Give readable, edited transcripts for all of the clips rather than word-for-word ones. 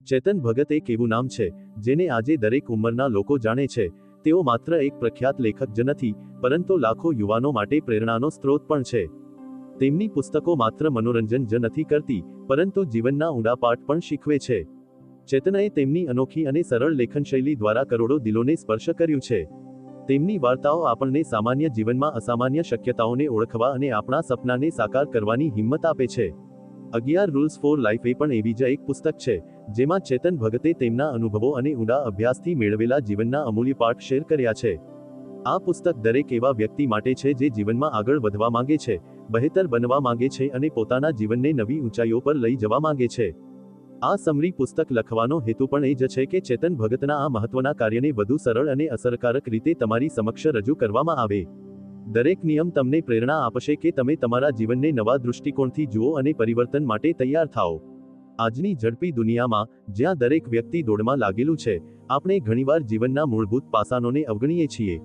ચેતન ભગત એક એવું નામ છે જેને આજે દરેક ઉંમરના લોકો જાણે છે. તેઓ માત્ર એક પ્રખ્યાત લેખક જ નથી, પરંતુ લાખો યુવાનો માટે પ્રેરણાનો સ્ત્રોત પણ છે. તેમની પુસ્તકો માત્ર મનોરંજન જ નથી કરતી, પરંતુ જીવનના ઊંડા પાઠ પણ શીખવે છે. ચેતનએ તેમની અનોખી અને સરળ લેખનશૈલી દ્વારા કરોડો દિલોને સ્પર્શ કર્યું છે. તેમની વાર્તાઓ આપણને સામાન્ય જીવનમાં અસામાન્ય શક્યતાઓને ઓળખવા અને આપણા સપનાને સાકાર કરવાની હિંમત આપે છે. 11 રૂલ્સ ફોર લાઈફ એ પણ એવી જ એક પુસ્તક છે, જેમાં ચેતન ભગતે તેમના અનુભવો અને ઊંડા અભ્યાસથી મેળવેલા જીવનના અમૂલ્ય પાઠ શેર કર્યા છે. આ પુસ્તક દરેક એવા વ્યક્તિ માટે છે જે જીવનમાં આગળ વધવા માંગે છે, બહેતર બનવા માંગે છે અને પોતાના જીવનને નવી ઊંચાઈઓ પર લઈ જવા માંગે છે. આ સમરી પુસ્તક લખવાનો હેતુ પણ એ જ છે કે ચેતન ભગતના આ મહત્વના કાર્યને વધુ સરળ અને અસરકારક રીતે તમારી સમક્ષ રજૂ કરવામાં આવે. દરેક નિયમ તમને પ્રેરણા આપશે કે તમે તમારા જીવનને નવા દૃષ્ટિકોણથી જુઓ અને પરિવર્તન માટે તૈયાર થાઓ. આજની ઝડપી દુનિયામાં, જ્યાં દરેક વ્યક્તિ દોડમાં લાગેલું છે, આપણે ઘણીવાર જીવનના મૂળભૂત પાસાઓને અવગણીએ છીએ.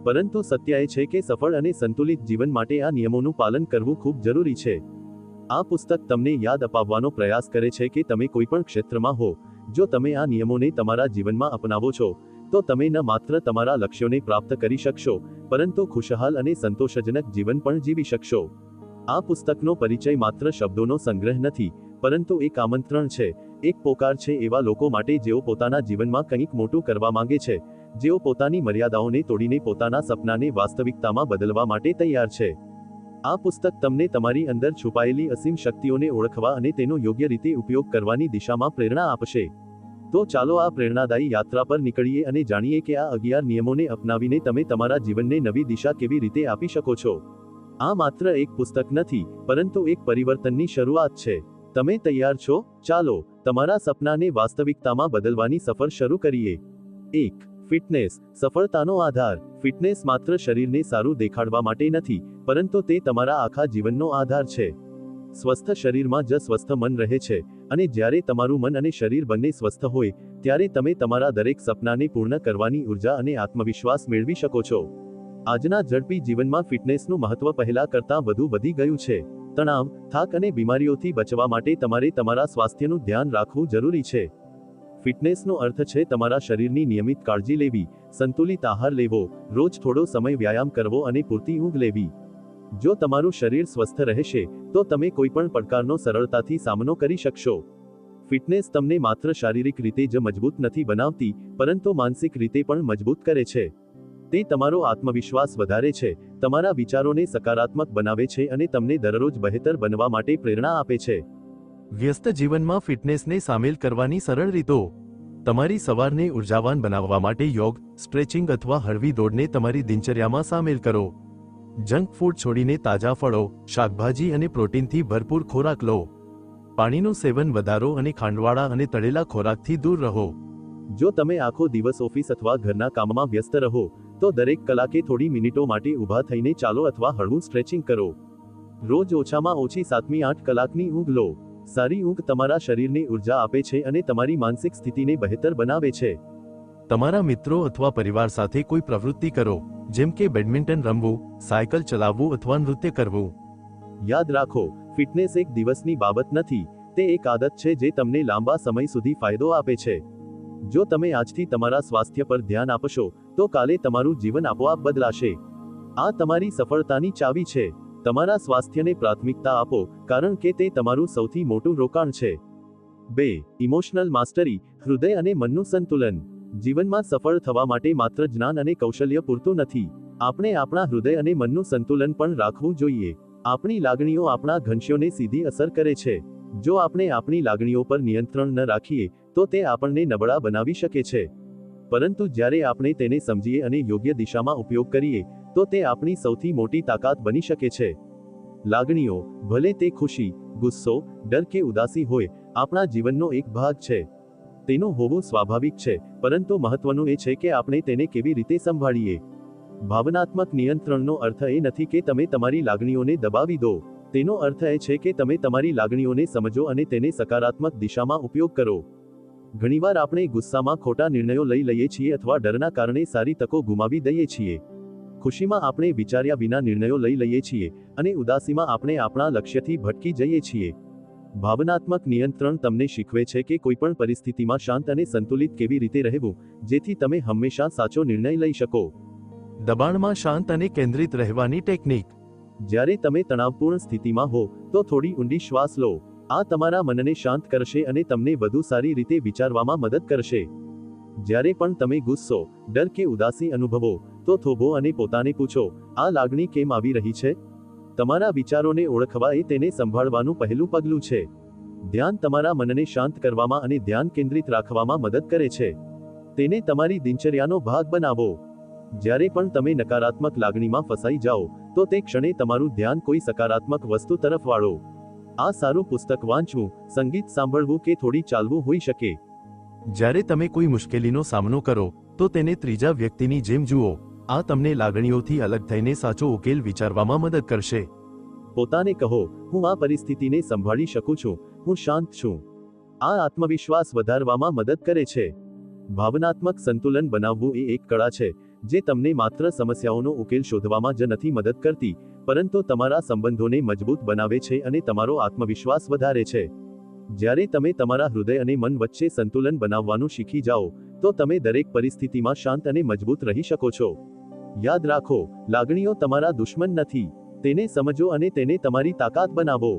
પરંતુ સત્ય એ છે કે સફળ અને સંતુલિત જીવન માટે આ નિયમોનું પાલન કરવું ખૂબ જરૂરી છે. આ પુસ્તક તમને યાદ અપાવવાનો પ્રયાસ કરે છે કે તમે કોઈ પણ ક્ષેત્રમાં હો, જો તમે આ નિયમોને તમારા જીવનમાં અપનાવો છો, તો તમે ન માત્ર તમારા લક્ષ્યોને પ્રાપ્ત કરી શકશો, પરંતુ ખુશહાલ અને સંતોષજનક જીવન પણ જીવી શકશો. આ પુસ્તકનો પરિચય માત્ર શબ્દોનો સંગ્રહ નથી, પરંતુ એક આમંત્રણ છે, એક પોકાર છે એવા લોકો માટે જેઓ પોતાના જીવનમાં કંઈક મોટું કરવા માંગે છે, જેઓ પોતાની મર્યાદાઓને તોડીને પોતાના સપનાને વાસ્તવિકતામાં બદલવા માટે તૈયાર છે. આ પુસ્તક તમને તમારી અંદર છુપાયેલી અસીમ શક્તિઓને ઓળખવા અને તેનો યોગ્ય રીતે ઉપયોગ કરવાની દિશામાં પ્રેરણા આપશે. તો ચાલો આ પ્રેરણાદાયી યાત્રા પર નીકળીએ અને જાણીએ કે આ 11 નિયમોને અપનાવીને તમે તમારા જીવનને નવી દિશા કેવી રીતે આપી શકો છો. આ માત્ર એક પુસ્તક નથી, પરંતુ એક પરિવર્તનની શરૂઆત છે. તમે તૈયાર છો? ચાલો, તમારા સપનાને વાસ્તવિકતામાં બદલવાની સફર શરૂ કરીએ. 1. ફિટનેસ, સફળતાનો આધાર. ફિટનેસ માત્ર શરીરને સારું દેખાડવા માટે નથી, પરંતુ તે તમારા આખા જીવનનો આધાર છે. સ્વસ્થ શરીરમાં જ સ્વસ્થ મન રહે છે, અને જ્યારે તમારું મન અને શરીર બંને સ્વસ્થ હોય, ત્યારે તમે તમારા દરેક સપનાને પૂર્ણ કરવાની ઉર્જા અને આત્મવિશ્વાસ મેળવી શકો છો. આજના ઝડપી જીવનમાં ફિટનેસનું મહત્વ પહેલા કરતાં વધુ વધી ગયું છે. તણાવ, થાક અને બીમારીઓથી બચવા માટે તમારે તમારા સ્વાસ્થ્યનું ધ્યાન રાખવું જરૂરી છે. ફિટનેસનો અર્થ છે તમારા શરીરની નિયમિત કાળજી લેવી, સંતુલિત આહાર લેવો, રોજ થોડો સમય વ્યાયામ કરવો અને પૂરતી ઊંઘ લેવી. જો તમારું શરીર સ્વસ્થ રહેશે, તો તમે કોઈપણ પડકારનો સરળતાથી સામનો કરી શકશો. ફિટનેસ તમને માત્ર શારીરિક રીતે જ મજબૂત નથી બનાવતી, પરંતુ માનસિક રીતે પણ મજબૂત કરે છે. તે તમારો આત્મવિશ્વાસ વધારે છે, તમારા વિચારોને સકારાત્મક બનાવે છે અને તમને દરરોજ બહેતર બનવા માટે પ્રેરણા આપે છે. વ્યસ્ત જીવનમાં ફિટનેસને સામેલ કરવાની સરળ રીતો. તમારી સવારને ઉર્જાવાન બનાવવા માટે યોગ, સ્ટ્રેચિંગ અથવા હળવી દોડને તમારી દિનચર્યામાં સામેલ કરો. જંક ફૂડ છોડીને તાજા ફળો, શાકભાજી અને પ્રોટીનથી ભરપૂર ખોરાક લો. પાણીનું સેવન વધારો અને ખાંડવાળા અને તળેલા ખોરાકથી દૂર રહો. જો તમે આખો દિવસ ઓફિસ અથવા ઘરના કામમાં વ્યસ્ત રહો, તો દરેક કલાકે થોડી મિનિટો માટે ઊભા થઈને ચાલો અથવા હળવું સ્ટ્રેચિંગ કરો. રોજ ઓછામાં ઓછી 7-8 કલાકની ઊંઘ લો. સારી ઊંઘ તમારા શરીરને ઉર્જા આપે છે અને તમારી માનસિક સ્થિતિને બહેતર બનાવે છે. તમારા મિત્રો અથવા પરિવાર સાથે કોઈ પ્રવૃત્તિ કરો, જેમ કે બેડમિન્ટન રમવું, સાયકલ ચલાવવું અથવા નૃત્ય કરવું. યાદ રાખો, ફિટનેસ એક દિવસની બાબત નથી, તે એક આદત છે જે તમને લાંબા સમય સુધી ફાયદો આપે છે. જો તમે આજથી તમારા સ્વાસ્થ્ય પર ધ્યાન આપશો, તો કાલે તમારું જીવન આપોઆપ બદલાશે. આ તમારી સફળતાની ચાવી છે. તમારા સ્વાસ્થ્યને પ્રાથમિકતા આપો, કારણ કે તે તમારું સૌથી મોટું રોકાણ છે. 2. ઇમોશનલ માસ્ટરી, હૃદય અને મનનું સંતુલન. જીવનમાં સફળ થવા માટે માત્ર જ્ઞાન અને કૌશલ્ય પૂરતું નથી. આપણે આપણા હૃદય અને મનનું સંતુલન પણ રાખવું જોઈએ. આપણી લાગણીઓ આપણા ઘનશ્યોને સીધી અસર કરે છે. જો આપણે આપણી લાગણીઓ પર નિયંત્રણ ન રાખીએ, તો તે આપણને નબળા બનાવી શકે છે. પરંતુ જ્યારે આપણે તેને સમજીએ અને યોગ્ય દિશામાં ઉપયોગ કરીએ, તો તે આપણી સૌથી મોટી તાકાત બની શકે છે. લાગણીઓ, ભલે તે ખુશી, ગુસ્સો, ડર કે ઉદાસી હોય, આપણા જીવનનો એક ભાગ છે. તેનું હોવું સ્વાભાવિક છે, પરંતુ મહત્વનું એ છે કે આપણે તેને કેવી રીતે સંભાળીએ. ભાવનાત્મક નિયંત્રણનો અર્થ એ નથી કે તમે તમારી લાગણીઓને દબાવી દો. તેનો અર્થ એ છે કે તમે તમારી લાગણીઓને સમજો અને તેને સકારાત્મક દિશામાં ઉપયોગ કરો. ઘણીવાર આપણે ગુસ્સામાં ખોટા નિર્ણયો લઈ લઈએ છીએ અથવા ડરના કારણે સારી તકો ગુમાવી દઈએ છીએ. ખુશીમાં આપણે વિચાર્યા વિના નિર્ણયો લઈ લઈએ છીએ, અને ઉદાસીમાં આપણે આપણા લક્ષ્યથી ભટકી જઈએ છીએ. ભાવનાત્મક નિયંત્રણ તમને શીખવે છે કે કોઈપણ પરિસ્થિતિમાં શાંત અને સંતુલિત કેવી રીતે રહેવું, જેથી તમે હંમેશા સાચો નિર્ણય લઈ શકો. દબાણમાં શાંત અને કેન્દ્રિત રહેવાની ટેકનિક. જ્યારે તમે તણાવપૂર્ણ સ્થિતિમાં હો તો થોડી ઊંડી શ્વાસ લો. આ તમારા મનને શાંત કરશે અને તમને વધુ સારી રીતે વિચારવામાં મદદ કરશે. જ્યારે પણ તમે ગુસ્સો, ડર કે ઉદાસી અનુભવો તો થોભો અને પોતાને પૂછો, આ લાગણી કેમ આવી રહી છે? તમારા વિચારોને ઓળખવા એ તેને સંભાળવાનું પહેલું પગલું છે. ધ્યાન તમારા મનને શાંત કરવામાં અને ધ્યાન કેન્દ્રિત રાખવામાં મદદ કરે છે. તેને તમારી દિનચર્યાનો ભાગ બનાવો. જ્યારે પણ તમે નકારાત્મક લાગણીમાં ફસાઈ જાઓ તો તે ક્ષણે તમારું ધ્યાન કોઈ સકારાત્મક વસ્તુ તરફ વાળો. આ સારું પુસ્તક વાંચવું, સંગીત સાંભળવું કે થોડી ચાલવું હોઈ શકે. જ્યારે તમે કોઈ મુશ્કેલીનો સામનો કરો તો તેને ત્રીજા વ્યક્તિની જેમ જુઓ. આ તમને લાગણીઓથી અલગ થઈને સાચો ઉકેલ વિચારવામાં મદદ કરશે. પોતાને કહો, હું આ પરિસ્થિતિને સંભાળી શકું છું, હું શાંત છું. આ આત્મવિશ્વાસ વધારવામાં મદદ કરે છે. ભાવનાત્મક સંતુલન બનાવવું એ એક કળા છે જે તમને માત્ર સમસ્યાઓનો ઉકેલ શોધવામાં જ નથી મદદ કરતી, પરંતુ તમારા સંબંધોને મજબૂત બનાવે છે અને તમારો આત્મવિશ્વાસ વધારે છે. જ્યારે તમે તમારા હૃદય અને મન વચ્ચે સંતુલન બનાવવાનું શીખી જાઓ તો તમે દરેક પરિસ્થિતિમાં શાંત અને મજબૂત રહી શકો છો. યાદ રાખો, લાગણીઓ તમારા દુશ્મન નથી. તેને સમજો અને તેને તમારી તાકાત બનાવો.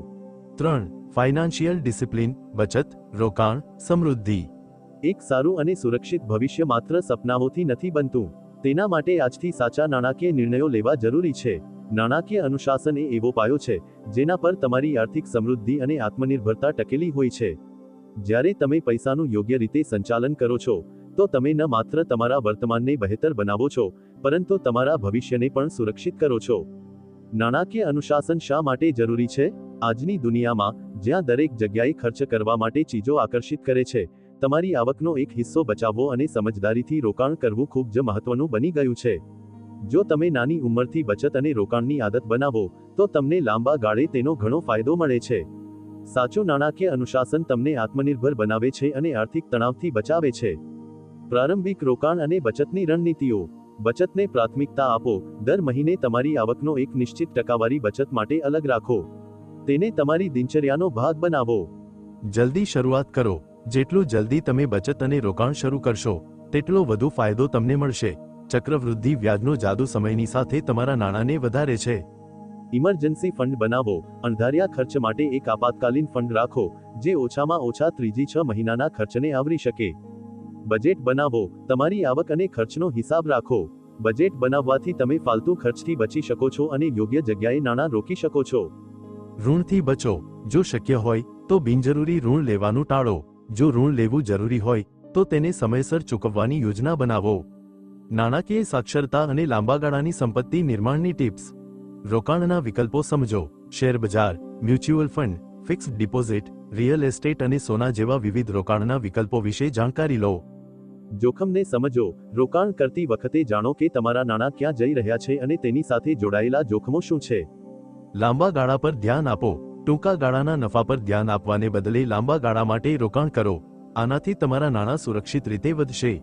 3. Financial discipline. બચત, રોકાણ, સમૃદ્ધિ. એક સારું અને સુરક્ષિત ભવિષ્ય માત્ર સપનાઓથી નથી બનતું. તેના માટે આજથી સાચા નાણાકીય નિર્ણયો લેવા જરૂરી છે. નાણાકીય અનુશાસન એ એવો પાયો છે જેના પર તમારી આર્થિક સમૃદ્ધિ અને આત્મનિર્ભરતા ટકેલી હોય છે. જ્યારે તમે પૈસાનું યોગ્ય રીતે સંચાલન કરો છો તો તમે ન માત્ર તમારા વર્તમાનને બહેતર બનાવો છો, પરંતુ તમારા ભવિષ્યને પણ સુરક્ષિત કરો છો. નાણાકીય અનુશાસન શા માટે જરૂરી છે? આજની દુનિયામાં જ્યાં દરેક જગ્યાએ ખર્ચ કરવા માટે ચીજો આકર્ષિત કરે છે, તમારી આવકનો એક હિસ્સો બચાવવો અને સમજદારીથી રોકાણ કરવું ખૂબ જ મહત્વનું બની ગયું છે. જો તમે નાની ઉંમરથી બચત અને રોકાણની આદત બનાવો તો તમને લાંબા ગાળે તેનો ઘણો ફાયદો મળે છે. સાચું નાણાકીય અનુશાસન તમને આત્મનિર્ભર બનાવે છે અને આર્થિક તણાવથી બચાવે છે. પ્રારંભિક રોકાણ અને બચતની રણનીતિઓ. બચતને પ્રાથમિકતા આપો. દર મહિને તમારી આવકનો એક નિશ્ચિત ટકાવારી બચત માટે અલગ રાખો. તેને તમારી દિનચર્યાનો ભાગ બનાવો. જલ્દી શરૂઆત કરો. જેટલું જલ્દી તમે બચત અને રોકાણ શરૂ કરશો તેટલો વધુ ફાયદો તમને મળશે. ચક્રવૃદ્ધિ વ્યાજનો જાદુ સમયની સાથે તમારા નાણાંને વધારે છે. ઇમરજન્સી ફંડ બનાવો. અણધાર્યા ખર્ચ માટે એક આપાતકાલીન ફંડ રાખો જે ઓછામાં ઓછા 3-6 મહિનાના ખર્ચને આવરી શકે. બજેટ બનાવો. તમારી આવક અને ખર્ચનો હિસાબ રાખો. બજેટ બનાવવાથી તમે ફાલતુ ખર્ચથી બચી શકો છો અને યોગ્ય જગ્યાએ નાણાં રોકી શકો છો. ઋણથી બચો. જો શક્ય હોય તો બિનજરૂરી ઋણ લેવાનું ટાળો. જો ઋણ લેવું જરૂરી હોય તો તેને સમયસર ચૂકવવાની યોજના બનાવો. નાણાકીય સાક્ષરતા અને લાંબા ગાળાની સંપત્તિ નિર્માણની ટિપ્સ. રોકાણના વિકલ્પો સમજો. શેરબજાર, mutual fund, fixed deposit, real estate અને સોના જેવા વિવિધ રોકાણના વિકલ્પો વિશે જાણકારી લો. જોખમને સમજો. રોકાણ કરતી વખતે જાણો કે તમારા નાણાં ક્યાં જઈ રહ્યા છે અને તેની સાથે જોડાયેલા જોખમો શું છે. લાંબા ગાળા પર ધ્યાન આપો. ટૂંકા ગાળાના નફા પર ધ્યાન આપવાને બદલે લાંબા ગાળા માટે રોકાણ કરો. આનાથી તમારા નાણાં સુરક્ષિત રીતે વધશે.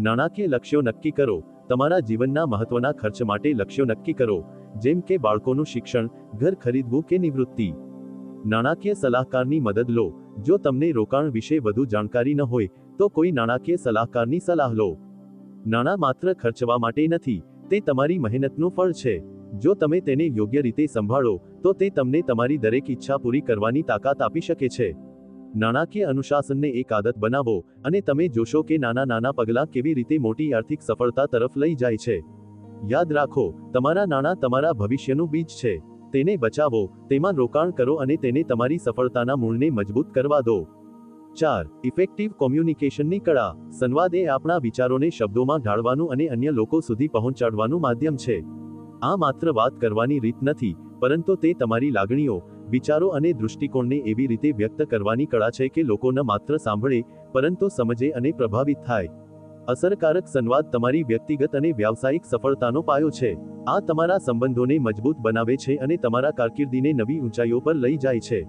નાણાકીય લક્ષ્યો નક્કી કરો. તમારા જીવનના મહત્વના ખર્ચ માટે લક્ષ્યો નક્કી કરો, જેમ કે બાળકોનું શિક્ષણ, ઘર ખરીદવું કે નિવૃત્તિ. નાણાકીય સલાહકારની મદદ લો. જો તમને રોકાણ વિશે વધુ જાણકારી ન હોય તો કોઈ નાણાકીય સલાહકારની સલાહ લો. નાણાં માત્ર ખર્ચવા માટે નથી, તે તમારી મહેનતનું ફળ છે. જો તમે તેને યોગ્ય રીતે સંભાળો તો તે તમને તમારી દરેક ઈચ્છા પૂરી કરવાની તાકાત આપી શકે છે. નાણાકીય અનુશાસનને એક આદત બનાવો અને તમે જોશો કે નાના નાના પગલાં કેવી રીતે મોટી આર્થિક સફળતા તરફ લઈ જાય છે. યાદ રાખો, તમારા નાણાં તમારા ભવિષ્યનું બીજ છે. તેને બચાવો, તેમાં રોકાણ કરો અને તેને તમારી સફળતાના મૂળને મજબૂત કરવા દો. 4. ઇફેક્ટિવ કોમ્યુનિકેશનની કળા. સંવાદ એ આપણા વિચારોને શબ્દોમાં ઢાળવાનું અને અન્ય લોકો સુધી પહોંચાડવાનું માધ્યમ છે. આ માત્ર વાત કરવાની રીત નથી, પરંતુ તે તમારી લાગણીઓ, વિચારો અને દૃષ્ટિકોણને એવી રીતે વ્યક્ત કરવાની કળા છે કે લોકો ન માત્ર સાંભળે પરંતુ સમજે અને પ્રભાવિત થાય. અસરકારક સંવાદ તમારી વ્યક્તિગત અને વ્યાવસાયિક સફળતાનો પાયો છે. આ તમારા સંબંધોને મજબૂત બનાવે છે અને તમારા કારકિર્દીને નવી ઊંચાઈઓ પર લઈ જાય છે.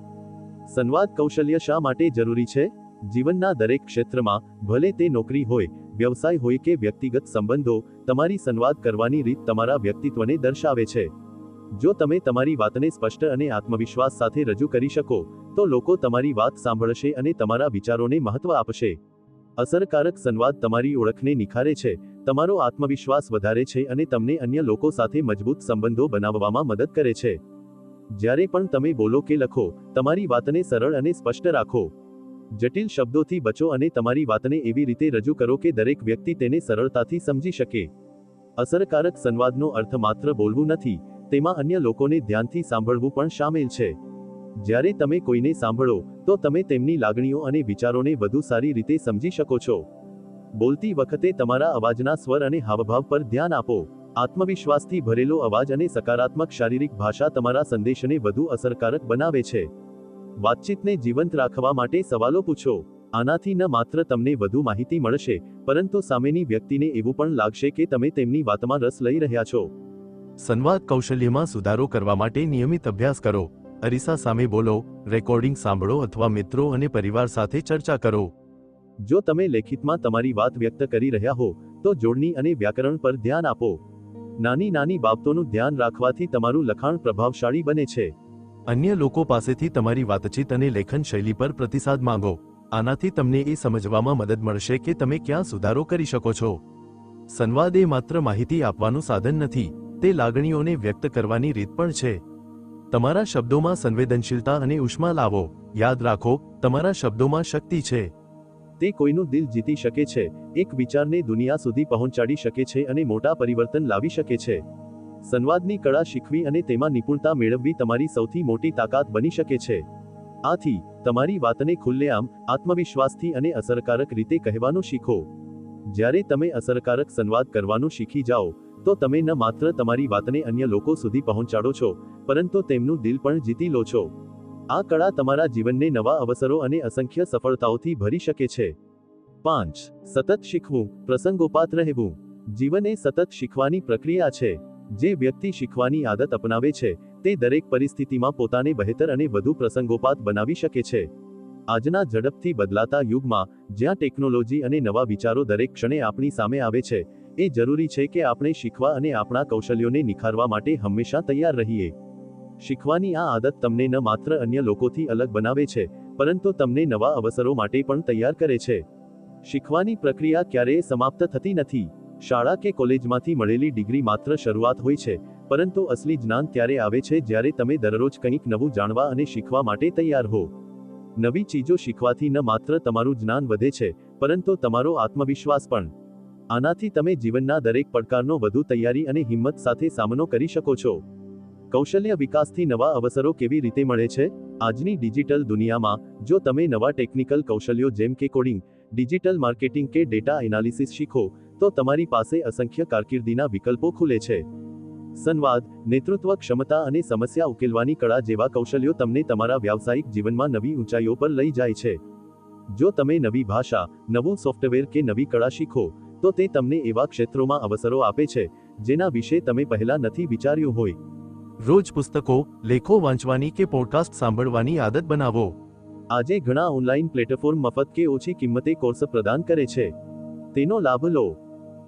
સંવાદ કૌશલ્ય શા માટે જરૂરી છે? જીવનના દરેક ક્ષેત્રમાં, ભલે તે નોકરી હોય, વ્યવસાય હોય કે વ્યક્તિગત સંબંધો, તમારી સંવાદ કરવાની રીત તમારા વ્યક્તિત્વને દર્શાવે છે. જો તમે તમારી વાતને સ્પષ્ટ અને આત્મવિશ્વાસ સાથે રજૂ કરી શકો તો લોકો તમારી વાત સાંભળશે અને તમારા વિચારોને મહત્વ આપશે. અસરકારક સંવાદ તમારી ઓળખને નિખારે છે, તમારો આત્મવિશ્વાસ વધારે છે અને તમને અન્ય લોકો સાથે મજબૂત સંબંધો બનાવવામાં મદદ કરે છે. જ્યારે પણ તમે બોલો કે લખો, તમારી વાતને સરળ અને સ્પષ્ટ રાખો. જટિલ શબ્દોથી બચો અને તમારી વાતને એવી રીતે રજૂ કરો કે દરેક વ્યક્તિ તેને સરળતાથી સમજી શકે. અસરકારક સંવાદનો અર્થ માત્ર બોલવું નથી, તેમાં અન્ય લોકોને ધ્યાનથી સાંભળવું પણ શામેલ છે. જ્યારે તમે કોઈને સાંભળો, તો તમે તેમની લાગણીઓ અને વિચારોને વધુ સારી રીતે સમજી શકો છો. બોલતી વખતે તમારા અવાજના સ્વર અને હાવભાવ પર ધ્યાન આપો. આત્મવિશ્વાસથી ભરેલો અવાજ અને સકારાત્મક શારીરિક ભાષા તમારા સંદેશને વધુ અસરકારક બનાવે છે. વાતચીતને જીવંત રાખવા માટે સવાલો પૂછો. આનાથી ન માત્ર તમને વધુ માહિતી મળશે, પરંતુ સામેની વ્યક્તિને એવું પણ લાગશે કે તમે તેમની વાતમાં રસ લઈ રહ્યા છો. સંવાદ કૌશલ્યમાં સુધારો કરવા માટે નિયમિત અભ્યાસ કરો. અરીસા સામે બોલો, રેકોર્ડિંગ સાંભળો અથવા મિત્રો અને પરિવાર સાથે ચર્ચા કરો. જો તમે લેખિતમાં તમારી વાત વ્યક્ત કરી રહ્યા હો, તો જોડણી અને વ્યાકરણ પર ધ્યાન આપો. નાની નાની બાબતોનું ધ્યાન રાખવાથી તમારું લખાણ પ્રભાવશાળી બને છે. અન્ય લોકો પાસેથી તમારી વાતચીત અને લેખન શૈલી પર પ્રતિસાદ માંગો. આનાથી તમને એ સમજવામાં મદદ મળશે કે તમે ક્યાં સુધારો કરી શકો છો. સંવાદ એ માત્ર માહિતી આપવાનું સાધન નથી, તે લાગણીઓને વ્યક્ત કરવાની રીત પણ છે. તમારા શબ્દોમાં સંવેદનશીલતા અને ઉષ્મા લાવો. યાદ રાખો, તમારા શબ્દોમાં શક્તિ છે. તે કોઈનું દિલ જીતી શકે છે, એક વિચારને દુનિયા સુધી પહોંચાડી શકે છે અને મોટા પરિવર્તન લાવી શકે છે. સંવાદની કળા શીખવી અને તેમાં નિપુણતા મેળવવી તમારી સૌથી મોટી તાકાત બની શકે છે. આથી, તમારી વાતને ખુલ્લેઆમ, આત્મવિશ્વાસથી અને અસરકારક રીતે કહેવાનું શીખો. જ્યારે તમે અસરકારક સંવાદ કરવાનું શીખી જાઓ, તો તમે ન માત્ર તમારી વાતને અન્ય લોકો સુધી પહોંચાડો છો, પરંતુ તેમનું દિલ પણ જીતી લો છો. આ કળા તમારા જીવનને નવા અવસરો અને અસંખ્ય સફળતાઓથી ભરી શકે છે. 5. સતત શીખવું, પ્રસંગોપાત રહેવું. જીવન એ સતત શીખવાની પ્રક્રિયા છે. જે વ્યક્તિ શીખવાની આદત અપનાવે છે, તે દરેક પરિસ્થિતિમાં પોતાને બહેતર અને વધુ પ્રસંગોપાત બનાવી શકે છે. આજના ઝડપથી બદલાતા યુગમાં, જ્યાં ટેકનોલોજી અને નવા વિચારો દરેક ક્ષણે આપણી સામે આવે છે, એ જરૂરી છે કે આપણે શીખવા અને આપણા કૌશલ્યોને નિખારવા માટે હંમેશા તૈયાર રહીએ. શીખવાની આ આદત તમને ન માત્ર અન્ય લોકોથી અલગ બનાવે છે, પરંતુ તમને નવા અવસરો માટે પણ તૈયાર કરે છે. શીખવાની પ્રક્રિયા ક્યારેય સમાપ્ત થતી નથી. શાળા કે કોલેજમાંથી મળેલી ડિગ્રી માત્ર શરૂઆત હોય છે, પરંતુ અસલી જ્ઞાન ત્યારે આવે છે જ્યારે તમે દરરોજ કંઈક નવું જાણવા અને શીખવા માટે તૈયાર હો. નવી ચીજો શીખવાથી ન માત્ર તમારું જ્ઞાન વધે છે, પરંતુ તમારો આત્મવિશ્વાસ પણ. આનાથી તમે જીવનના દરેક પડકારનો વધુ તૈયારી અને હિંમત સાથે સામનો કરી શકો છો. કૌશલ્ય વિકાસથી નવા અવસરો કેવી રીતે મળે છે? આજની ડિજિટલ દુનિયામાં, જો તમે નવા ટેકનિકલ કૌશલ્યો જેમ કે કોડિંગ, ડિજિટલ માર્કેટિંગ કે ડેટા એનાલિસિસ શીખો, તો તમારી પાસે અસંખ્ય કારકિર્દીના વિકલ્પો ખુલે છે. સંવાદ, નેતૃત્વ ક્ષમતા અને સમસ્યા ઉકેલવાની કળા જેવા કૌશલ્યો તમને તમારા વ્યાવસાયિક જીવનમાં નવી ઊંચાઈઓ પર લઈ જાય છે. જો તમે નવી ભાષા, નવું સોફ્ટવેર કે નવી કળા શીખો, તો તે તમને એવા ક્ષેત્રોમાં અવસરો આપે છે, જેના વિશે તમે પહેલા નથી વિચાર્યું હોય. રોજ પુસ્તકો, લેખો વાંચવાની કે પોડકાસ્ટ સાંભળવાની આદત બનાવો. આજે ઘણા ઓનલાઈન પ્લેટફોર્મ મફત કે ઓછી કિંમતે કોર્સ પ્રદાન કરે છે. તેનો લાભ લો.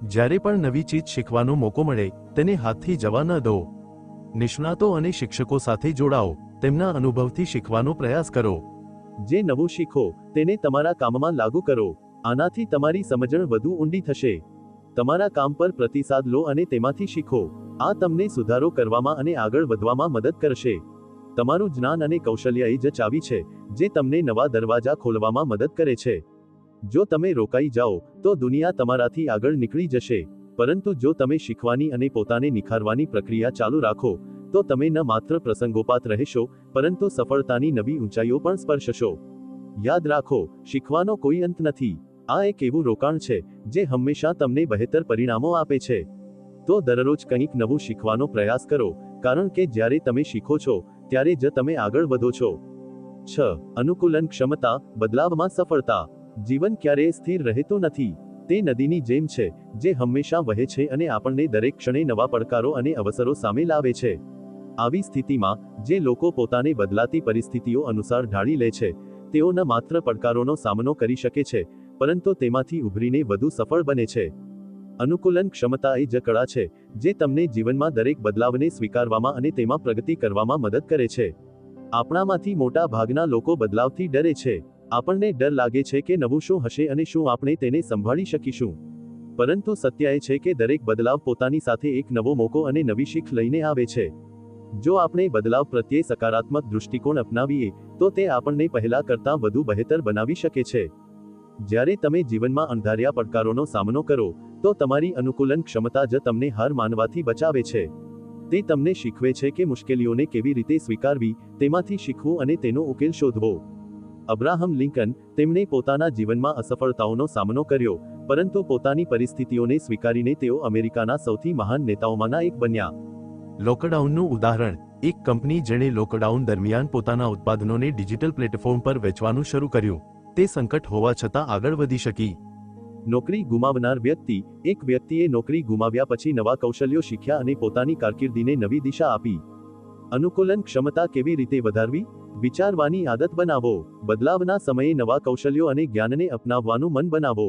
જ્યારે પણ નવી ચીજ શીખવાનો મોકો મળે, તેને હાથથી જવા ન દો. નિષ્ણાતો અને શિક્ષકો સાથે જોડાઓ, તેમના અનુભવથી શીખવાનો પ્રયાસ કરો. જે નવું શીખો, તેને તમારા કામમાં લાગુ કરો. આનાથી તમારી સમજણ વધુ ઊંડી થશે. તમારા કામ પર પ્રતિસાદ લો અને તેમાંથી શીખો. આ તમને સુધારો કરવામાં અને આગળ વધવામાં મદદ કરશે. તમારું જ્ઞાન અને કૌશલ્ય એ જ ચાવી છે, જે તમને નવા દરવાજા ખોલવામાં મદદ કરે છે. જો તમે રોકાઈ જાઓ, તો દુનિયા તમારાથી આગળ નીકળી જશે. પરંતુ જો તમે શીખવાની અને પોતાને નિખારવાની પ્રક્રિયા ચાલુ રાખો, તો તમે ન માત્ર પ્રસંગોપાત રહેશો, પરંતુ સફળતાની નવી ઊંચાઈઓ પણ સ્પર્શશો. યાદ રાખો, શીખવાનો કોઈ અંત નથી. આ એક એવું રોકાણ છે, જે હંમેશા તમને બહેતર પરિણામો આપે છે. તો દરરોજ કંઈક નવું શીખવાનો પ્રયાસ કરો, કારણ કે જ્યારે તમે શીખો છો, ત્યારે જ તમે આગળ વધો છો. 6. અનુકૂલન ક્ષમતા, બદલાવમાં સફળતા. જીવન ક્યારેય સ્થિર રહેતું નથી. તે નદીની જેમ છે, જે હંમેશા વહે છે અને આપણને દરેક ક્ષણે નવા પડકારો અને અવસરો સામે લાવે છે. આવી સ્થિતિમાં, જે લોકો પોતાને બદલાતી પરિસ્થિતિઓ અનુસાર ઢાળી લે છે, તેઓ ન માત્ર પડકારોનો સામનો કરી શકે છે, પરંતુ તેમાંથી ઉભરીને વધુ સફળ બને છે. અનુકૂલન ક્ષમતા એ જ કળા છે, જે તમને જીવનમાં દરેક બદલાવને સ્વીકારવામાં અને તેમાં પ્રગતિ કરવામાં મદદ કરે છે. આપણામાંથી મોટા ભાગના લોકો બદલાવથી ડરે છે. આપણને ડર લાગે છે કે નવું શું હશે અને શું આપણે તેને સંભાળી શકીશું. પરંતુ સત્ય એ છે કે દરેક બદલાવ પોતાની સાથે એક નવો મોકો અને નવી શીખ લઈને આવે છે. જો આપણે બદલાવ પ્રત્યે સકારાત્મક દૃષ્ટિકોણ અપનાવીએ તો તે આપણને પહેલા કરતાં વધુ બહેતર બનાવી શકે છે. જ્યારે તમે જીવનમાં અણધાર્યા પડકારોનો સામનો કરો તો તમારી અનુકૂલન ક્ષમતા જ તમને હાર માનવાથી બચાવે છે. તે તમને શીખવે છે કે મુશ્કેલીઓને કેવી રીતે સ્વીકારવી, તેમાંથી શીખવું અને તેનો ઉકેલ શોધવો. અબ્રાહમ લિંકન, તેમણે પોતાના જીવનમાં અસફળતાઓનો સામનો કર્યો, પરંતુ પોતાની પરિસ્થિતિઓને સ્વીકારીને તેઓ અમેરિકાના સૌથી મહાન નેતાઓમાંના એક બન્યા. લોકડાઉનનું ઉદાહરણ. એક કંપની જેણે લોકડાઉન દરમિયાન પોતાના ઉત્પાદનોને ડિજિટલ પ્લેટફોર્મ પર વેચવાનું શરૂ કર્યું, તે સંકટ હોવા છતાં આગળ વધી શકી. નોકરી ગુમાવનાર વ્યક્તિ. એક વ્યક્તિએ નોકરી ગુમાવ્યા પછી નવા કૌશલ્યો શીખ્યા અને પોતાની કારકિર્દીને નવી દિશા આપી. અનુકૂલન ક્ષમતા કેવી રીતે વધારવી? વિચારવાની આદત બનાવો. બદલાવના સમયે નવા કૌશલ્યો અને જ્ઞાનને અપનાવવાનું મન બનાવો.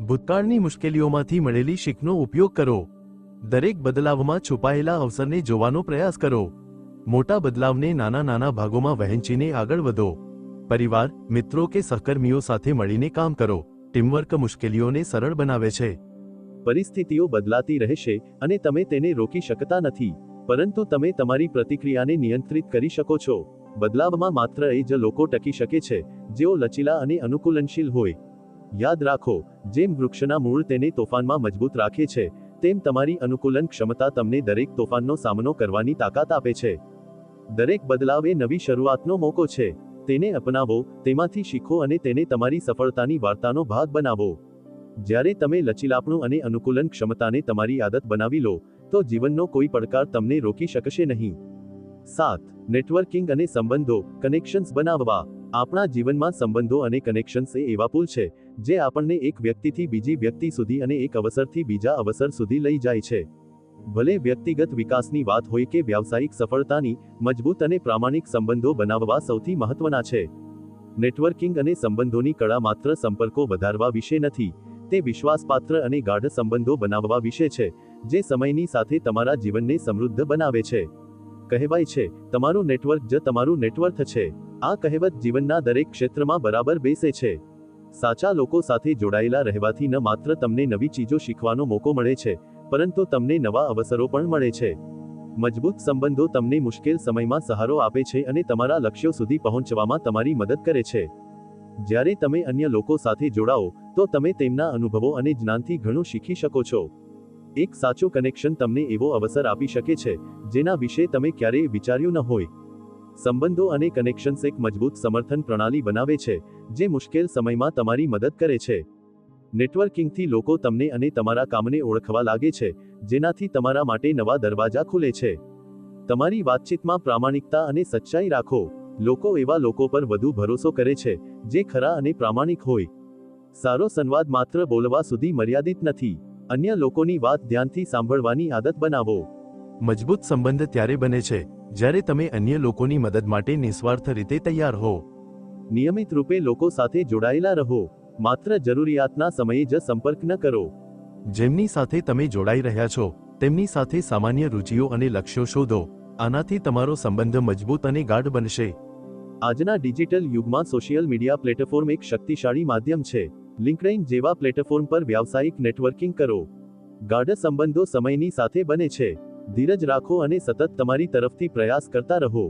ભૂતકાળની મુશ્કેલીઓમાંથી મળેલી શીખનો ઉપયોગ કરો. દરેક બદલાવમાં છુપાયેલા અવસરને જોવાનો પ્રયાસ કરો. મોટા બદલાવને નાના નાના ભાગોમાં વહેંચીને આગળ વધો. પરિવાર, મિત્રો કે સહકર્મીઓ સાથે મળીને કામ કરો. ટીમવર્ક મુશ્કેલીઓને સરળ બનાવે છે. પરિસ્થિતિઓ બદલાતી રહેશે અને તમે તેને રોકી શકતા નથી, પરંતુ તમે તમારી પ્રતિક્રિયાને નિયંત્રિત કરી શકો છો. બદલાવમાં માત્ર એ જ લોકો ટકી શકે છે જેઓ લચીલા અને અનુકૂલનશીલ હોય. યાદ રાખો, જેમ વૃક્ષના મૂળ તેને તોફાનમાં મજબૂત રાખે છે, તેમ તમારી અનુકૂલન ક્ષમતા તમને દરેક તોફાનનો સામનો કરવાની તાકાત આપે છે. દરેક બદલાવ એ નવી શરૂઆતનો મોકો છે. તેને અપનાવો, તેમાંથી શીખો અને તેને તમારી સફળતાની વાર્તાનો ભાગ બનાવો. જ્યારે તમે લચીલાપણું અને અનુકૂલન ક્ષમતાને તમારી આદત બનાવી લો તો જીવનનો કોઈ પડકાર તમને રોકી શકશે નહીં. 7. નેટવર્કિંગ અને સંબંધો, કનેક્શન્સ બનાવવા. આપણા જીવનમાં સંબંધો અને કનેક્શન્સ એ એવા પુલ છે જે આપણને એક વ્યક્તિથી બીજી વ્યક્તિ સુધી અને એક અવસરથી બીજા અવસર સુધી લઈ જાય છે. ભલે વ્યક્તિગત વિકાસની વાત હોય કે વ્યાવસાયિક સફળતાની, મજબૂત અને પ્રામાણિક સંબંધો બનાવવા સૌથી મહત્વના છે. નેટવર્કિંગ અને સંબંધોની કળા માત્ર સંપર્કો વધારવા વિશે નથી, તે વિશ્વાસપાત્ર અને ગાઢ સંબંધો બનાવવા વિશે છે જે સમયની સાથે તમારા જીવનને સમૃદ્ધ બનાવે છે. કહેવાય છે, તમારું નેટવર્ક જ તમારું નેટવર્થ છે. આ કહેવત જીવનના દરેક ક્ષેત્રમાં બરાબર બેસે છે. સાચા લોકો સાથે જોડાયેલા રહેવાથી ન માત્ર તમને નવી ચીજો શીખવાનો મોકો મળે છે, પરંતુ તમને નવા અવસરો પણ મળે છે. મજબૂત સંબંધો તમને મુશ્કેલ સમયમાં સહારો આપે છે અને તમારા લક્ષ્યો સુધી પહોંચવામાં તમારી મદદ કરે છે. જ્યારે તમે અન્ય લોકો સાથે જોડાઓ તો તમે તેમના અનુભવો અને જ્ઞાનથી ઘણું શીખી શકો છો. એક સાચું કનેક્શન તમને એવો અવસર આપી શકે છે જેના વિશે તમે ક્યારેય વિચાર્યું ન હોય. સંબંધો અને કનેક્શન્સ એક મજબૂત સમર્થન પ્રણાલી બનાવે છે જે મુશ્કેલ સમયમાં તમારી મદદ કરે છે. નેટવર્કિંગથી લોકો તમને અને તમારા કામને ઓળખવા લાગે છે, જેનાથી તમારા માટે નવા દરવાજા ખુલે છે. તમારી વાતચીતમાં પ્રામાણિકતા અને સચ્ચાઈ રાખો. લોકો એવા લોકો પર વધુ ભરોસો કરે છે જે ખરા અને પ્રામાણિક હોય. સારો સંવાદ માત્ર બોલવા સુધી મર્યાદિત નથી. અન્ય લોકોની વાત ધ્યાનથી સાંભળવાની આદત બનાવો. મજબૂત સંબંધ ત્યારે બને છે જ્યારે તમે અન્ય લોકોની મદદ માટે નિસ્વાર્થ રીતે તૈયાર હો. નિયમિત રૂપે લોકો સાથે જોડાયેલા રહો. માત્ર જરૂરિયાતના સમયે જ સંપર્ક ન કરો. જેમની સાથે તમે જોડાઈ રહ્યા છો તેમની સાથે સામાન્ય રુચિઓ અને લક્ષ્યો શોધો. આનાથી તમારો સંબંધ મજબૂત અને ગાઢ બનશે. આજના ડિજિટલ યુગમાં સોશિયલ મીડિયા પ્લેટફોર્મ એક શક્તિશાળી માધ્યમ છે. લિંક્ડઇન જેવા પ્લેટફોર્મ પર વ્યાવસાયિક નેટવર્કિંગ કરો. ગાઢ સંબંધો સમયની સાથે બને છે. ધીરજ રાખો અને સતત તમારી તરફથી પ્રયાસ કરતા રહો.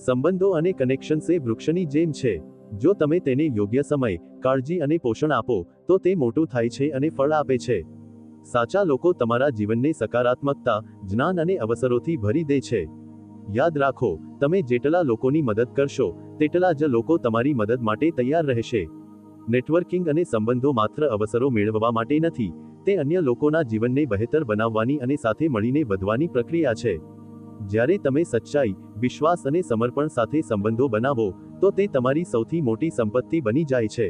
સંબંધો અને કનેક્શન્સ એ વૃક્ષની જેમ છે. જો તમે તેને યોગ્ય સમય, કાળજી અને પોષણ આપો તો તે મોટું થાય છે અને ફળ આપે છે. સાચા લોકો તમારા જીવનને સકારાત્મકતા, જ્ઞાન અને અવસરોથી ભરી દે છે. યાદ રાખો, તમે જેટલા લોકોની મદદ કરશો તેટલા જ લોકો તમારી મદદ માટે તૈયાર રહેશે. નેટવર્કિંગ અને સંબંધો માત્ર અવસરો મેળવવા માટે નથી, તે અન્ય લોકોના જીવનને બહેતર બનાવવાની અને સાથે મળીને વધવાની પ્રક્રિયા છે. જ્યારે તમે સચ્ચાઈ, વિશ્વાસ અને સમર્પણ સાથે સંબંધો બનાવો તો તે તમારી સૌથી મોટી સંપત્તિ બની જાય છે.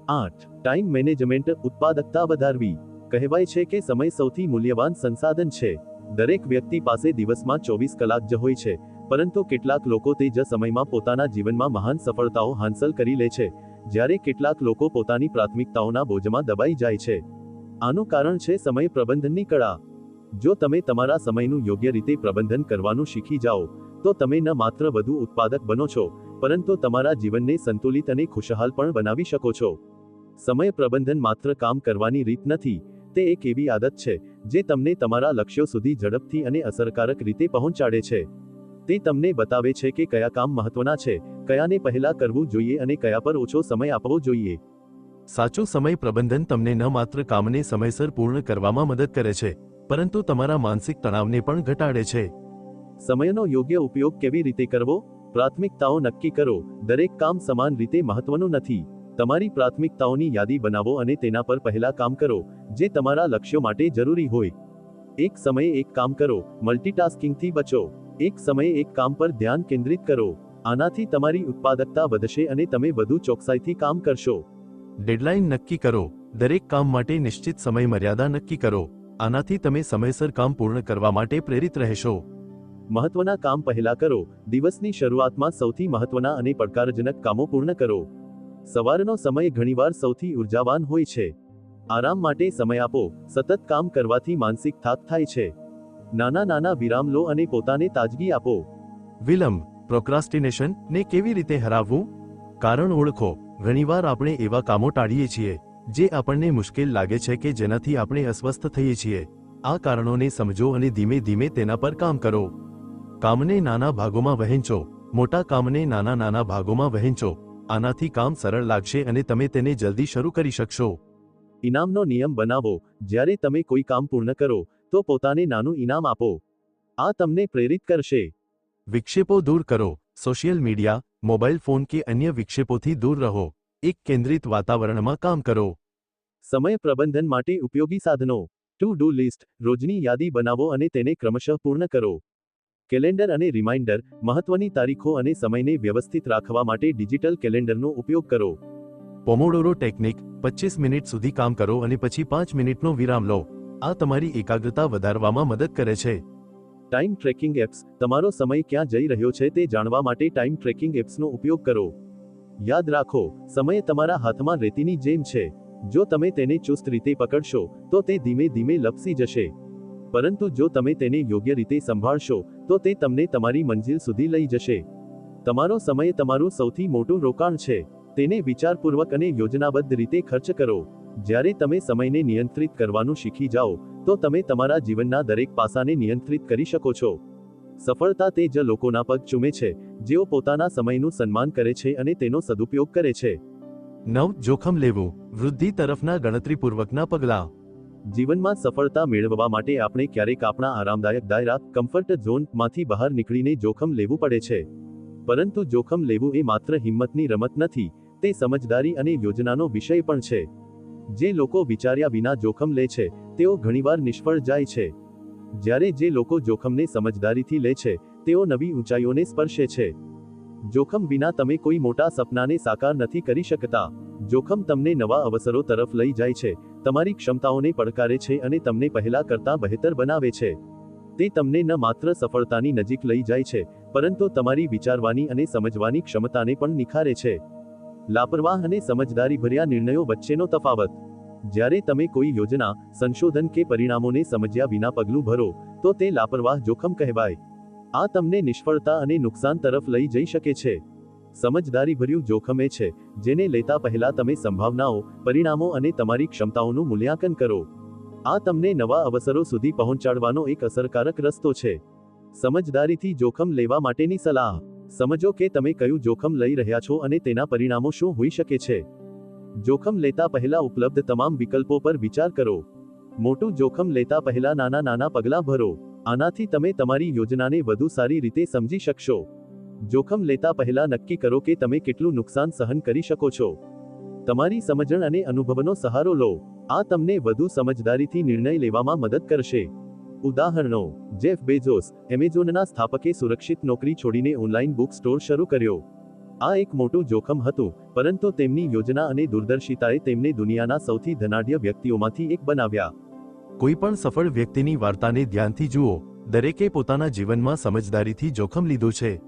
8. ટાઈમ મેનેજમેન્ટ, ઉત્પાદકતા વધારવી. કહેવાય છે કે સમય સૌથી મૂલ્યવાન સંસાધન છે. દરેક વ્યક્તિ પાસે દિવસમાં 24 કલાક જ હોય છે, પરંતુ કેટલાક લોકો તે જ સમયમાં પોતાના જીવનમાં મહાન સફળતાઓ હાંસલ કરી લે છે, જ્યારે કેટલાક લોકો પોતાની પ્રાથમિકતાઓના બોજમાં દબાઈ જાય છે. આનું કારણ છે સમય પ્રબંધનની કળા. જો તમે તમારા સમયનું યોગ્ય રીતે પ્રબંધન કરવાનું શીખી જાઓ તો તમે ન માત્ર વધુ ઉત્પાદક બનો છો, પરંતુ તમારા જીવનને સંતુલિત અને ખુશહાલ પણ બનાવી શકો છો. સમય પ્રબંધન માત્ર કામ કરવાની રીત નથી, તે એક એવી આદત છે જે તમને તમારા લક્ષ્યો સુધી ઝડપથી અને અસરકારક રીતે પહોંચાડે છે. તે તમને બતાવે છે કે કયા કામ મહત્વના છે, કયાને પહેલા કરવું જોઈએ અને કયા પર ઓછો સમય આપવો જોઈએ. સાચું સમય પ્રબંધન તમને ન માત્ર કામને સમયસર પૂર્ણ કરવામાં મદદ કરે છે, પરંતુ તમારા માનસિક તણાવને પણ ઘટાડે છે. સમયનો યોગ્ય ઉપયોગ કેવી રીતે કરવો? પ્રાથમિકતાઓ નક્કી કરો. દરેક કામ સમાન રીતે મહત્વનું નથી. તમારી પ્રાથમિકતાઓની યાદી બનાવો અને તેના પર પહેલા કામ કરો, જે તમારા લક્ષ્યો માટે જરૂરી હોય. એક સમયે એક કામ કરો. મલ્ટીટાસ્કિંગથી બચો. એક સમયે એક કામ પર ધ્યાન કેન્દ્રિત કરો. આનાથી તમારી ઉત્પાદકતા વધશે અને તમે વધુ ચોકસાઈથી કામ કરશો. ડેડલાઇન નક્કી કરો. દરેક કામ માટે નિશ્ચિત સમય મર્યાદા નક્કી કરો. આનાથી તમે સમયસર કામ પૂર્ણ કરવા માટે પ્રેરિત રહેશો. મહત્વના કામ પહેલા કરો. દિવસની શરૂઆતમાં સૌથી મહત્વના અને પડકારજનક કામો પૂર્ણ કરો. સવારનો સમય ઘણીવાર સૌથી ઉર્જાવાન હોય છે. આરામ માટે સમય આપો. સતત કામ કરવાથી માનસિક થાક થાય છે. નાના નાના વિરામ લો અને પોતાને તાજગી આપો. વિલંબ, પ્રોક્રાસ્ટિનેશન ને કેવી રીતે હરાવવું? કારણ ઓળખો. ઘણીવાર આપણે એવા કામો ટાળીએ છીએ જે આપણને મુશ્કેલ લાગે છે કે જેનાથી આપણે અસ્વસ્થ થઈએ છીએ. આ કારણોને સમજો અને ધીમે ધીમે તેના પર કામ કરો. કામને નાના ભાગોમાં વહેંચો. મોટા કામને નાના નાના ભાગોમાં વહેંચો. આનાથી કામ સરળ લાગશે અને તમે તેને જલ્દી શરૂ કરી શકશો. ઇનામનો નિયમ બનાવો. જ્યારે તમે કોઈ કામ પૂર્ણ કરો, તો પોતાને નાનું ઇનામ આપો. આ તમને પ્રેરિત કરશે. વિક્ષેપો દૂર કરો. સોશિયલ મીડિયા, મોબાઈલ ફોન કે અન્ય વિક્ષેપોથી દૂર રહો. એક કેન્દ્રિત વાતાવરણમાં કામ કરો. સમય પ્રબંધન માટે ઉપયોગી સાધનો. To do list. રોજની યાદી બનાવો અને તેને ક્રમશઃ પૂર્ણ કરો. કેલેન્ડર અને રિમાઇન્ડર. મહત્વની તારીખો અને સમયને વ્યવસ્થિત રાખવા માટે ડિજિટલ કેલેન્ડરનો ઉપયોગ કરો. પોમોડોરો ટેકનિક. 25 મિનિટ સુધી કામ કરો અને પછી 5 મિનિટનો વિરામ લો. આ તમારી એકાગ્રતા વધારવામાં મદદ કરે છે. Time tracking apps. તમારો સમય ક્યાં જઈ રહ્યો છે તે જાણવા માટે ટાઈમ ટ્રેકિંગ એપ્સનો ઉપયોગ કરો. યાદ રાખો, સમય તમારા હાથમાં રેતીની જેમ છે. જો તમે તેને ચુસ્ત રીતે પકડશો, તો તે ધીમે ધીમે લપસી જશે. પરંતુ જો તમે તેને યોગ્ય રીતે સંભાળશો, તો તે તમને તમારી મંજિલ સુધી લઈ જશે. તમારો સમય તમારું સૌથી મોટું રોકાણ છે. તેને વિચારપૂર્વક અને યોજનાબદ્ધ રીતે ખર્ચ કરો. જ્યારે તમે સમયને નિયંત્રિત કરવાનું શીખી જાઓ, તો તમે તમારા જીવનના દરેક પાસાને નિયંત્રિત કરી શકો છો. સફળતા તે જ લોકોના પગ ચૂમે છે, જેઓ પોતાના સમયનું સન્માન કરે છે અને તેનો સદુપયોગ કરે છે. 9. જોખમ લેવું. વૃદ્ધિ તરફના ગણતરીપૂર્વકના પગલાં. જીવનમાં સફળતા મેળવવા માટે આપણે ક્યારેક આપણા આરામદાયક દાયરા, કમ્ફર્ટ ઝોન માંથી બહાર નીકળીને જોખમ લેવું પડે છે. પરંતુ જોખમ લેવું એ માત્ર હિંમતની રમત નથી, તે સમજદારી અને યોજનાનો વિષય પણ છે. જે લોકો વિચાર્યા વિના જોખમ લે છે, તેઓ ઘણીવાર નિષ્ફળ જાય છે. જ્યારે જે લોકો જોખમને સમજદારીથી લે છે, તેઓ નવી ઊંચાઈઓને સ્પર્શે છે. જોખમ વિના તમે કોઈ મોટા સપનાને સાકાર નથી કરી શકતા. જોખમ તમને નવા અવસરો તરફ લઈ જાય છે, તમારી ક્ષમતાઓને પડકારે છે અને તમને પહેલા કરતાં બહેતર બનાવે છે. તે તમને ન માત્ર સફળતાની નજીક લઈ જાય છે, પરંતુ તમારી વિચારવાની અને સમજવાની ક્ષમતાને પણ નિખારે છે. લાપરવાહ અને સમજદારીભર્યા નિર્ણયો વચ્ચેનો તફાવત. જ્યારે તમે કોઈ યોજના, સંશોધન કે પરિણામોને સમજ્યા વિના પગલું ભરો, તો તે લાપરવાહ જોખમ કહેવાય. આ તમને નિષ્ફળતા અને નુકસાન તરફ લઈ જઈ શકે છે. સમજદારીભર્યું જોખમ એ છે, જેને લેતા પહેલા તમે સંભાવનાઓ, પરિણામો અને તમારી ક્ષમતાઓનું મૂલ્યાંકન કરો. આ તમને નવા અવસરો સુધી પહોંચાડવાનો એક અસરકારક રસ્તો છે. સમજદારીથી જોખમ લેવા માટેની સલાહ. સમજો કે તમે કયું જોખમ લઈ રહ્યા છો અને તેના પરિણામો શું હોઈ શકે છે. જોખમ લેતા પહેલા ઉપલબ્ધ તમામ વિકલ્પો પર વિચાર કરો. મોટું જોખમ લેતા પહેલા નાના નાના પગલાં ભરો. આનાથી તમે તમારી યોજનાને વધુ સારી રીતે સમજી શકશો. જોખમ લેતા પહેલા નક્કી કરો કે તમે કેટલું નુકસાન સહન કરી શકો છો. તમારી સમજણ અને અનુભવનો સહારો લો. આ તમને વધુ સમજદારીથી નિર્ણય લેવામાં મદદ કરશે. ઉદાહરણો. જેફ બેઝોસ, એમેઝોનના સ્થાપકે સુરક્ષિત નોકરી છોડીને ઓનલાઈન બુક સ્ટોર શરૂ કર્યો. આ એક મોટું જોખમ હતું, પરંતુ તેમની યોજના અને દૂરદર્શિતાએ તેમને દુનિયાના સૌથી ધનાઢ્ય વ્યક્તિઓમાંથી એક બનાવ્યા. કોઈ પણ સફળ વ્યક્તિની વાર્તાને ધ્યાનથી જુઓ. દરેકે પોતાના જીવનમાં સમજદારીથી જોખમ લીધું છે.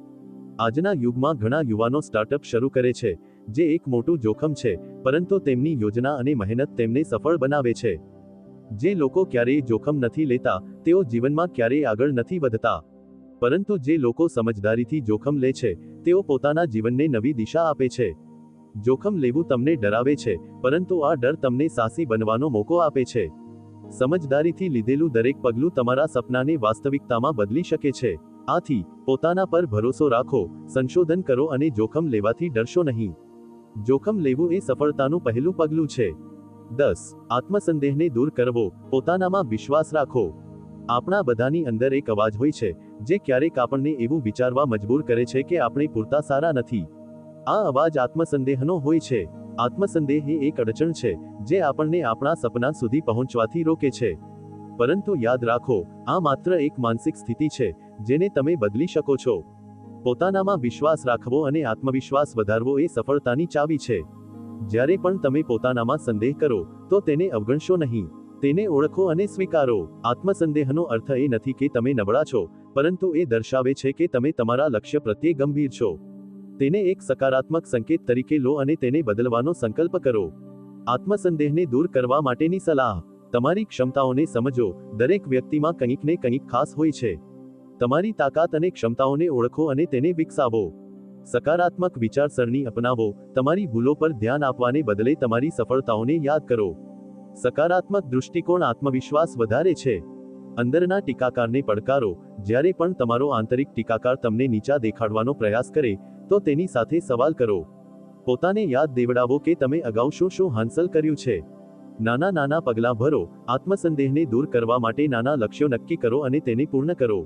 આજના યુગમાં ઘણા યુવાનો સ્ટાર્ટઅપ શરૂ કરે છે, જે એક મોટું જોખમ છે, પરંતુ તેમની યોજના અને મહેનત તેમને સફળ બનાવે છે. જે લોકો ક્યારેય જોખમ નથી લેતા, તેઓ જીવનમાં ક્યારેય આગળ નથી વધતા. પરંતુ જે લોકો સમજદારીથી જોખમ લે છે તેઓ પોતાના જીવનને નવી દિશા આપે છે. જોખમ લેવું તમને ડરાવે છે, પરંતુ આ ડર તમને સાહસી બનવાનો મોકો આપે છે. સમજદારીથી લીધેલું દરેક પગલું તમારા સપનાને વાસ્તવિકતામાં બદલી શકે છે. આથી પોતાના પર ભરોસો રાખો, સંશોધન કરો અને જોખમ લેવાથી ડરશો નહીં. જોખમ લેવું એ સફળતાનું પહેલું પગલું છે. 10. આત્મસંદેહને દૂર કરવો. પોતાનામાં વિશ્વાસ રાખો. આપણા બધાની અંદર એક અવાજ હોય છે જે ક્યારેક આપણને એવું વિચારવા મજબૂર કરે છે કે આપણે પૂરતા સારા નથી. આ અવાજ આત્મસંદેહનો હોય છે. આત્મસંદેહ એ એક અડચણ છે જે આપણને આપણા સપના સુધી પહોંચવાથી રોકે છે. પરંતુ યાદ રાખો, આ માત્ર એક માનસિક સ્થિતિ છે જેને તમે બદલી શકો છો. પોતાનામાં વિશ્વાસ રાખવો અને આત્મવિશ્વાસ વધારવો એ સફળતાની ચાવી છે. જ્યારે પણ તમે પોતાનામાં સંદેહ કરો તો તેને અવગણશો નહીં. તેને ઓળખો અને સ્વીકારો. આત્મસંદેહનો અર્થ એ નથી કે તમે નબળા છો, પરંતુ એ દર્શાવે છે કે તમે તમારા લક્ષ્ય પ્રત્યે ગંભીર છો. તેને એક સકારાત્મક સંકેત તરીકે લો અને તેને બદલવાનો સંકલ્પ કરો. આત્મસંદેહને દૂર કરવા માટેની સલાહ. તમારી ક્ષમતાઓને સમજો. દરેક વ્યક્તિમાં કંઈક ને કંઈક ખાસ હોય છે. તમારી તાકાત અને ક્ષમતાઓને ઓળખો અને તેને વિકસાવો. સકારાત્મક વિચારસરણી અપનાવો. તમારી ભૂલો પર ધ્યાન આપવાને બદલે તમારી સફળતાઓને યાદ કરો. સકારાત્મક દૃષ્ટિકોણ આત્મવિશ્વાસ વધારે છે. અંદરના ટીકાકારને પડકારો. જ્યારે પણ તમારો આંતરિક ટીકાકાર તમને નીચા દેખાડવાનો પ્રયાસ કરે તો તેની સાથે સવાલ કરો. પોતાને યાદ દેવડાવો કે તમે અગાઉ શું શું હાંસલ કર્યું છે. નાના નાના પગલાં ભરો. આત્મસંદેહને દૂર કરવા માટે નાના લક્ષ્યો નક્કી કરો અને તેને પૂર્ણ કરો.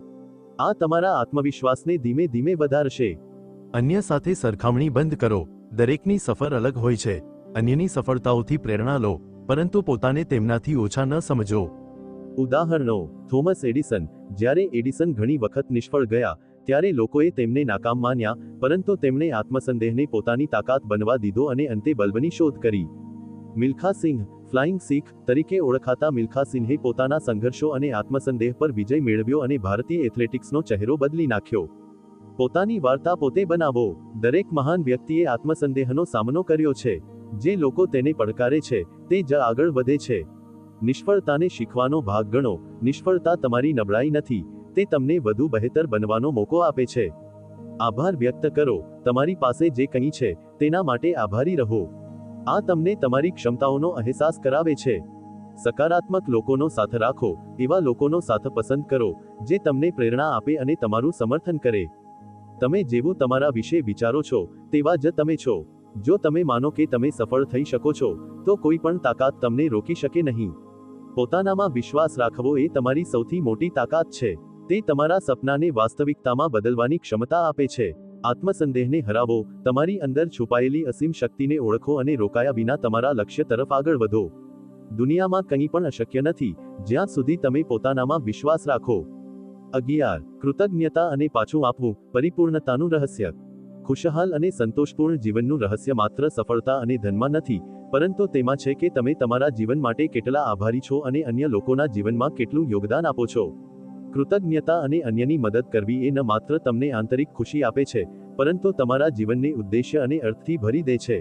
આ તમારા આત્મવિશ્વાસને ધીમે ધીમે વધારશે. અન્ય સાથે સરખામણી બંધ કરો. દરેકની સફર અલગ હોય છે. અન્યની સફળતાઓથી પ્રેરણા લો, પરંતુ પોતાને તેમનાથી ઓછા ન સમજો. ઉદાહરણો. Thomas Edison. જ્યારે એડિસન ઘણી વખત નિષ્ફળ ગયા ત્યારે લોકોએ તેમને નાકામ માન્યા, પરંતુ તેમણે આત્મસંદેહને પોતાની તાકાત બનવા દીધો અને અંતે બલ્બની શોધ કરી. મિલ્ખા સિંહ. ફ્લાઇંગ શીખ તરીકે ઓળખાતા મિલ્ખા સિંહે પોતાના સંઘર્ષો અને આત્મસંદેહ પર વિજય મેળવ્યો અને ભારતીય એથ્લેટિક્સનો ચહેરો બદલી નાખ્યો. પોતાની વાર્તા પોતે બનાવો. દરેક મહાન વ્યક્તિએ આત્મસંદેહનો સામનો કર્યો છે. જે લોકો તેને પડકારે છે તે જ આગળ વધે છે. નિષ્ફળતાને શીખવાનો ભાગ ગણો. નિષ્ફળતા તમારી નબળાઈ નથી, તે તમને વધુ બહેતર બનવાનો મોકો આપે છે. આભાર વ્યક્ત કરો. તમારી પાસે જે કંઈ છે તેના માટે આભારી રહો. આ તમને તમારી ક્ષમતાઓનો અહેસાસ કરાવે છે. સકારાત્મક લોકોનો સાથ રાખો. એવા લોકોનો સાથ પસંદ કરો જે તમને પ્રેરણા આપે અને તમારું સમર્થન કરે. તમે જેવું તમારા વિશે વિચારો છો તેવા જ તમે છો. જો તમે માનો કે તમે સફળ થઈ શકો છો તો કોઈ પણ તાકાત તમને રોકી શકે નહીં. પોતાનામાં વિશ્વાસ રાખવો એ તમારી સૌથી મોટી તાકાત છે. તે તમારા સપનાને વાસ્તવિકતામાં બદલવાની ક્ષમતા આપે છે. આત્મસંદેહને હરાવો. તમારી અંદર છુપાયેલી અસીમ શક્તિને ઓળખો અને રોકાયા વિના તમારા લક્ષ્ય તરફ આગળ વધો. દુનિયામાં કંઈ પણ અશક્ય નથી જ્યાં સુધી તમે પોતાનામાં વિશ્વાસ રાખો. 11. કૃતજ્ઞતા અને પાછું આપવું. પરિપૂર્ણતાનું રહસ્ય. ખુશહાલ અને સંતોષપૂર્ણ જીવનનું રહસ્ય માત્ર સફળતા અને ધનમાં નથી, પરંતુ તેમાં છે કે તમે તમારા જીવન માટે કેટલા આભારી છો અને અન્ય લોકોના જીવનમાં કેટલું યોગદાન આપો છો. કૃતજ્ઞતા અને અન્યની મદદ કરવી એ ન માત્ર તમને આંતરિક ખુશી આપે છે, પરંતુ તમારા જીવનને ઉદ્દેશ્ય અને અર્થથી ભરી દે છે.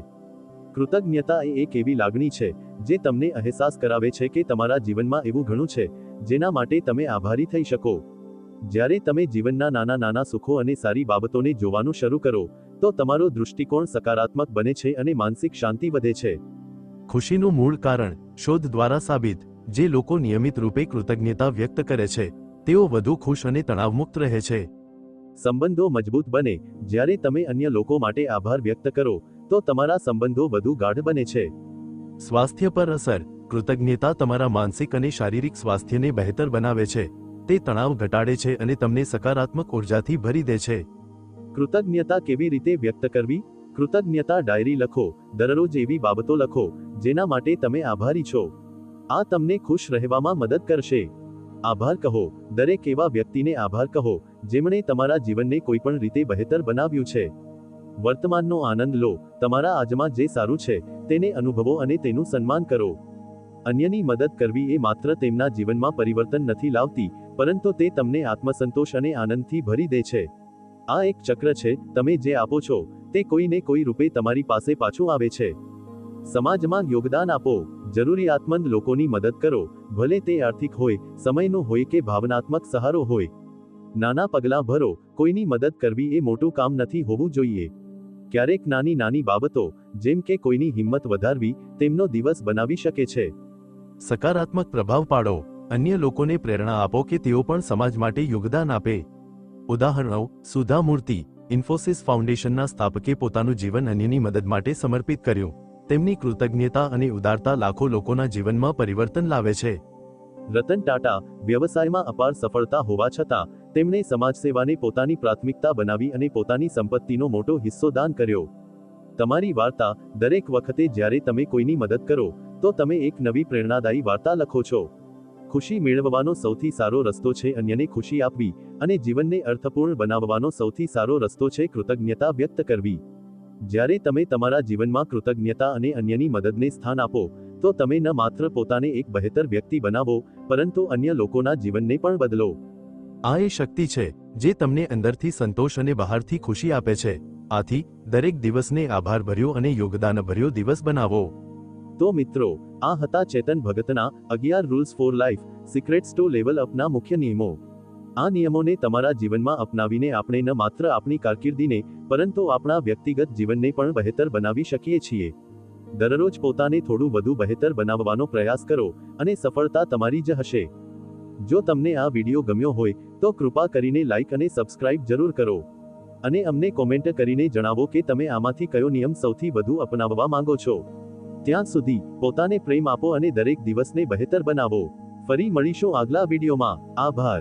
કૃતજ્ઞતા એ એક એવી લાગણી છે જે તમને અહેસાસ કરાવે છે કે તમારા જીવનમાં એવું ઘણું છે જેના માટે તમે આભારી થઈ શકો. જ્યારે તમે જીવનના નાના નાના સુખો અને સારી બાબતોને જોવાનું શરૂ કરો તો તમારો દૃષ્ટિકોણ સકારાત્મક બને છે અને માનસિક શાંતિ વધે છે. ખુશીનું મૂળ કારણ. શોધ દ્વારા સાબિત. જે લોકો નિયમિત રૂપે કૃતજ્ઞતા વ્યક્ત કરે છે તેઓ વધુ ખુશ અને તણાવમુક્ત રહે છે. સંબંધો મજબૂત બને. જ્યારે તમે અન્ય લોકો માટે આભાર વ્યક્ત કરો તો તમારા સંબંધો વધુ ગાઢ બને છે. સ્વાસ્થ્ય પર અસર. કૃતજ્ઞતા તમારા માનસિક અને શારીરિક સ્વાસ્થ્યને બહેતર બનાવે છે. તે તણાવ ઘટાડે છે અને તમને સકારાત્મક ઉર્જાથી ભરી દે છે. કૃતજ્ઞતા કેવી રીતે વ્યક્ત કરવી? કૃતજ્ઞતા ડાયરી લખો. દરરોજ એવી બાબતો લખો જેના માટે તમે આભારી છો. આ તમને ખુશ રહેવામાં મદદ કરશે. આભાર કહો. દરેક એવા વ્યક્તિને આભાર કહો જેમણે તમારા જીવનને કોઈપણ રીતે બહેતર બનાવ્યું છે. વર્તમાનનો આનંદ લો. તમારા આજમાં જે સારું છે તેને અનુભવો અને તેનું સન્માન કરો. અન્યની મદદ કરવી એ માત્ર તેમના જીવનમાં પરિવર્તન નથી લાવતી, પરંતુ તે તમને આત્મસંતોષ અને આનંદથી ભરી દે છે. આ એક ચક્ર છે. તમે જે આપો છો તે કોઈને કોઈ રૂપે તમારી પાસે પાછું આવે છે. સમાજમાં યોગદાન આપો. જરૂરિયાતમંદ લોકોની મદદ કરો, ભલે તે આર્થિક હોય, સમયનો હોય કે ભાવનાત્મક સહારો હોય. નાના પગલાં ભરો, કોઈની મદદ કરવી એ મોટું કામ નથી હોવું જોઈએ. ક્યારેક નાની નાની બાબતો, જેમ કે કોઈની હિંમત વધારવી, તેમનો દિવસ બનાવી શકે છે. સકારાત્મક પ્રભાવ પાડો. અન્ય લોકોને પ્રેરણા આપો કે તેઓ પણ સમાજ માટે યોગદાન આપે. ઉદાહરણો: સુધા મૂર્તિ, ઇન્ફોસિસ ફાઉન્ડેશનના સ્થાપકે પોતાનું જીવન અન્યની મદદ માટે સમર્પિત કર્યું. તેમની કૃતજ્ઞતા અને ઉદારતા લાખો લોકોના જીવનમાં પરિવર્તન લાવે છે. રતન ટાટા, વ્યવસાયમાં અપાર સફળતા હોવા છતાં, તેમણે સમાજસેવાને પોતાની પ્રાથમિકતા બનાવી અને પોતાની સંપત્તિનો મોટો હિસ્સો દાન કર્યો. તમારી વાર્તા, દરેક વખતે જ્યારે તમે કોઈની મદદ કરો, તો તમે એક નવી પ્રેરણાદાયી વાર્તા લખો છો. ખુશી મેળવવાનો સૌથી સારો રસ્તો છે અન્યને ખુશી આપવી, અને જીવનને અર્થપૂર્ણ બનાવવાનો સૌથી સારો રસ્તો છે કૃતજ્ઞતા વ્યક્ત કરવી. જ્યારે તમે તમારા જીવનમાં કૃતજ્ઞતા અને અન્યની મદદને સ્થાન આપો, તો તમે ન માત્ર પોતાને એક બહેતર વ્યક્તિ બનાવો, પરંતુ અન્ય લોકોના જીવનને પણ બદલો. આ એ શક્તિ છે જે તમને અંદરથી સંતોષ અને બહારથી ખુશી આપે છે. આથી દરેક દિવસને આભારભર્યો અને યોગદાનભર્યો દિવસ બનાવો. તો મિત્રો, આ હતા ચેતન ભગતના 11 rules for life, secrets to level અપના મુખ્ય નિયમો. આ નિયમોને તમારા જીવનમાં અપનાવીને આપણે ન માત્ર આપણી કારકિર્દીને, પરંતુ આપણા વ્યક્તિગત જીવનને પણ બહેતર બનાવી શકીએ છીએ. દરરોજ પોતાને થોડું વધુ બહેતર બનાવવાનો પ્રયાસ કરો, અને સફળતા તમારી જ હશે. જો તમને આ વિડીયો ગમ્યો હોય, તો કૃપા કરીને લાઈક અને સબસ્ક્રાઇબ જરૂર કરો. અને અમને કોમેન્ટ કરીને જણાવો કે તમે આમાંથી કયો નિયમ સૌથી વધુ અપનાવવા માંગો છો. ત્યાં સુધી, પોતાને પ્રેમ આપો અને દરેક દિવસને બહેતર બનાવો. ફરી મળીશું આગલા વિડીયોમાં. આભાર.